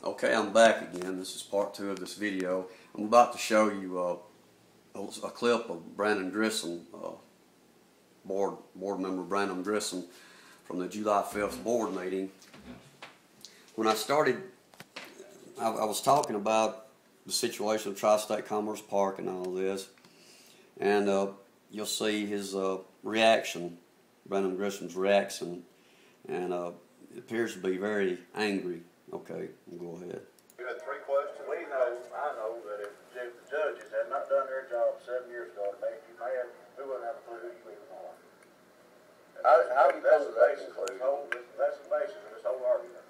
Okay, I'm back again. This is part 2 of this video. I'm about to show you a clip of Brandon Grissom, board member Brandon Grissom, from the July 5th board meeting. When I started, I was talking about the situation of Tri-State Commerce Park and all this, and you'll see his reaction, Brandon Grissom's reaction, and it appears to be very angry. Okay, go ahead. You had 3 questions. I know that if the judges had not done their job 7 years ago to make you mad, we wouldn't have a clue who you even are. How do you come to that conclusion? That's the basis of this whole argument.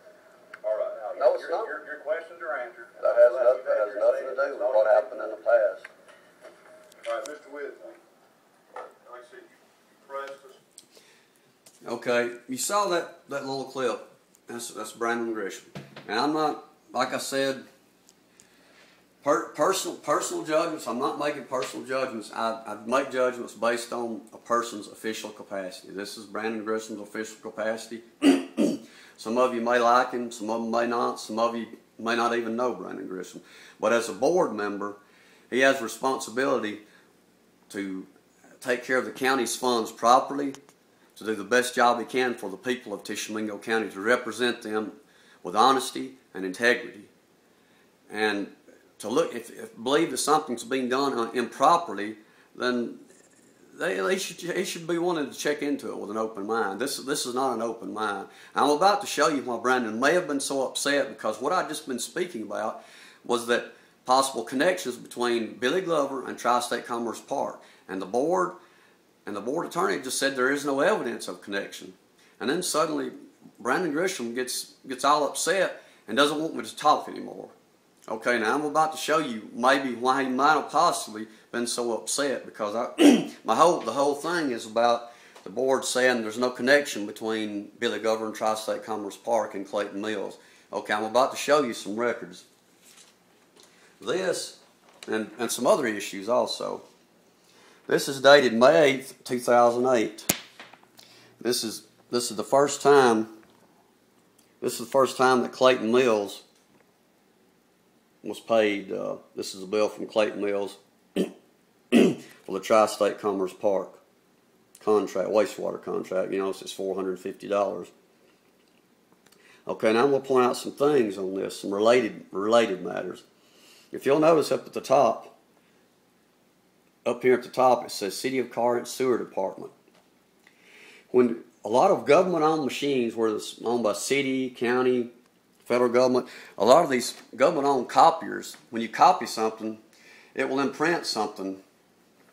All right, now, no, it's not. Your questions are answered. That has nothing to do with what happened in the past. All right, Mr. Whitley, like I said, you pressed us. Okay, you saw that little clip. That's Brandon Grissom. And I'm not, like I said, personal judgments. I'm not making personal judgments. I make judgments based on a person's official capacity. This is Brandon Grissom's official capacity. Some of you may like him, some of them may not. Some of you may not even know Brandon Grissom. But as a board member, he has responsibility to take care of the county's funds properly, to do the best job he can for the people of Tishomingo County, to represent them with honesty and integrity. And to look, if believe that something's being done improperly, then he should be wanting to check into it with an open mind. This is not an open mind. I'm about to show you why Brandon may have been so upset, because what I've just been speaking about was that possible connections between Billy Glover and Tri-State Commerce Park. And the board attorney just said there is no evidence of connection. And then suddenly Brandon Grissom gets all upset and doesn't want me to talk anymore. Okay, now I'm about to show you maybe why he might have possibly been so upset, because the whole thing is about the board saying there's no connection between Billy Glover and Tri-State Commerce Park and Clayton Mills. Okay, I'm about to show you some records. This and some other issues also. This is dated May 8th, 2008. This is the first time. This is the first time that Clayton Mills was paid. This is a bill from Clayton Mills for the Tri-State Commerce Park contract, wastewater contract. You know, it's $450. Okay, now I'm going to point out some things on this, some related matters. If you'll notice up at the top, up here at the top, it says City of Corinth Sewer Department. When a lot of government-owned machines, whether it's owned by city, county, federal government, a lot of these government-owned copiers, when you copy something, it will imprint something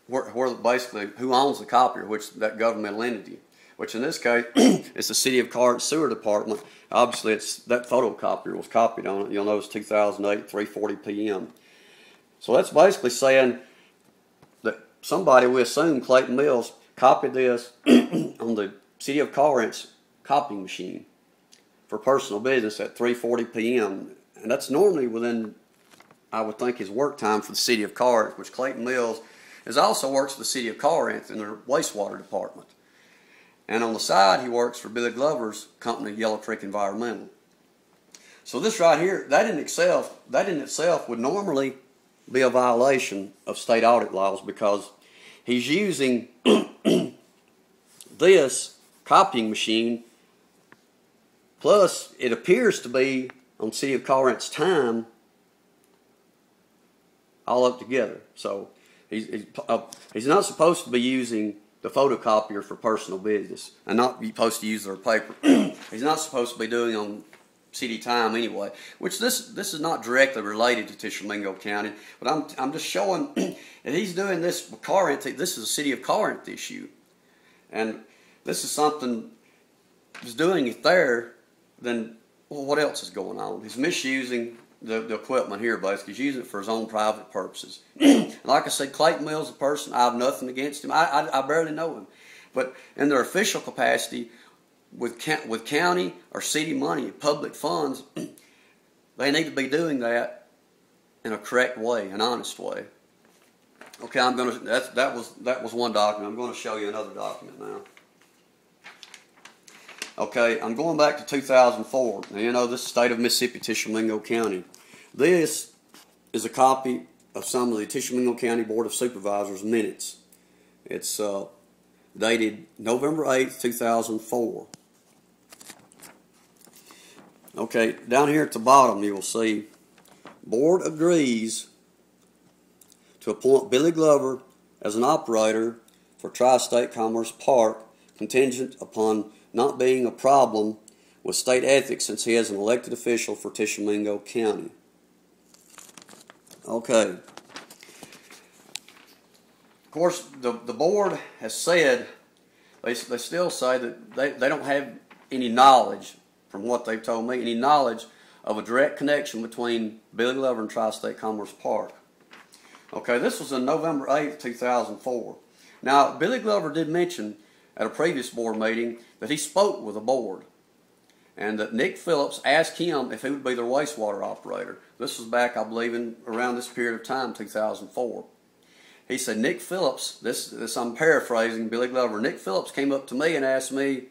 where basically who owns the copier, which that governmental entity, which in this case it's the City of Corinth Sewer Department. Obviously, it's that photocopier was copied on it. You'll notice 2008, 3:40 p.m. So that's basically saying that somebody, we assume Clayton Mills, copied this on the City of Corinth's copying machine for personal business at 3:40 p.m. And that's normally within, I would think, his work time for the City of Corinth, which Clayton Mills also works for the City of Corinth in their wastewater department. And on the side, he works for Billy Glover's company, Yellow Creek Environmental. So this right here, that in itself would normally be a violation of state audit laws, because he's using this copying machine, plus it appears to be on City of Corinth's time, all up together. So he's not supposed to be using the photocopier for personal business and not be supposed to use their paper. He's not supposed to be doing on city time anyway, which this is not directly related to Tishomingo County, but I'm just showing that he's doing this for Corinth. This is a City of Corinth issue, and this is something, he's doing it there, then well, what else is going on? He's misusing the equipment here, basically. He's using it for his own private purposes. Like I said, Clayton Mills, a person, I have nothing against him. I barely know him. But in their official capacity, with county or city money, public funds, they need to be doing that in a correct way, an honest way. Okay, that was one document. I'm going to show you another document now. Okay, I'm going back to 2004. Now, you know, this is the state of Mississippi, Tishomingo County. This is a copy of some of the Tishomingo County Board of Supervisors minutes. It's dated November 8th, 2004. Okay, down here at the bottom you will see, Board agrees to appoint Billy Glover as an operator for Tri-State Commerce Park, contingent upon not being a problem with state ethics since he is an elected official for Tishomingo County. Okay. Of course, the board has said, they still say that they don't have any knowledge, from what they've told me, any knowledge of a direct connection between Billy Glover and Tri-State Commerce Park. Okay, this was on November 8th, 2004. Now, Billy Glover did mention at a previous board meeting that he spoke with the board and that Nick Phillips asked him if he would be their wastewater operator. This was back, I believe, in around this period of time, 2004. He said, Nick Phillips, this I'm paraphrasing Billy Glover, Nick Phillips came up to me and asked me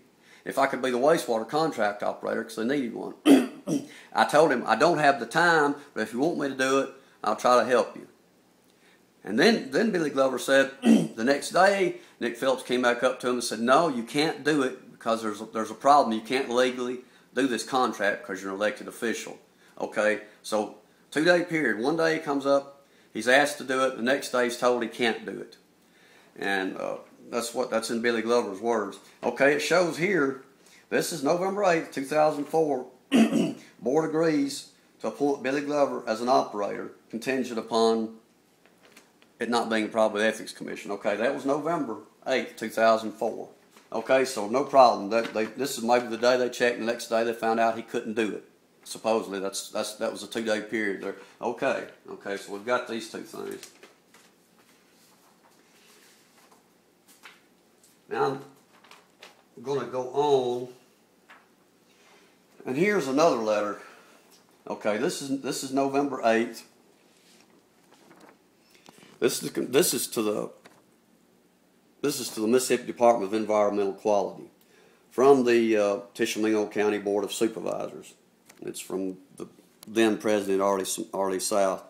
if I could be the wastewater contract operator because they needed one. I told him, I don't have the time, but if you want me to do it, I'll try to help you. And then Billy Glover said, the next day, Nick Phillips came back up to him and said, no, you can't do it because there's a problem. You can't legally do this contract because you're an elected official. Okay, so 2-day period. One day he comes up, he's asked to do it. The next day he's told he can't do it. And that's in Billy Glover's words. Okay, it shows here, this is November 8th, 2004. Board agrees to appoint Billy Glover as an operator, contingent upon it not being a problem with the Ethics Commission. Okay, that was November 8th, 2004. Okay, so no problem. This is maybe the day they checked, and the next day they found out he couldn't do it. Supposedly, that was a 2-day period there. Okay, so we've got these two things. Now, I'm going to go on, and here's another letter. Okay, this is November 8th. This is to the Mississippi Department of Environmental Quality from the Tishomingo County Board of Supervisors. It's from the then President Arlie South.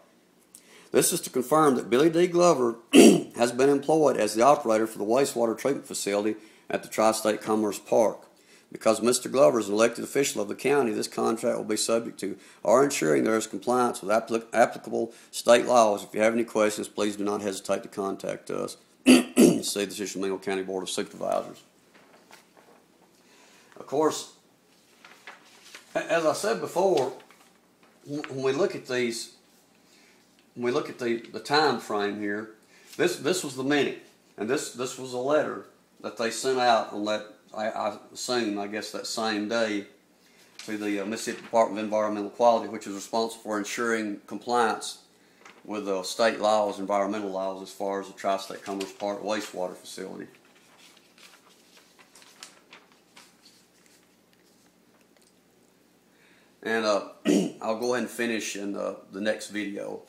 This is to confirm that Billy D. Glover has been employed as the operator for the wastewater treatment facility at the Tri-State Commerce Park. Because Mr. Glover is an elected official of the county, this contract will be subject to our ensuring there is compliance with applicable state laws. If you have any questions, please do not hesitate to contact us. See the Tishomingo County Board of Supervisors. Of course, as I said before, when we look at these, when we look at the time frame here, this was the minute, and this was a letter that they sent out on that, I assume, I guess that same day, to the Mississippi Department of Environmental Quality, which is responsible for ensuring compliance with state laws, environmental laws, as far as the Tri-State Commerce Park wastewater facility. And I'll go ahead and finish in the next video.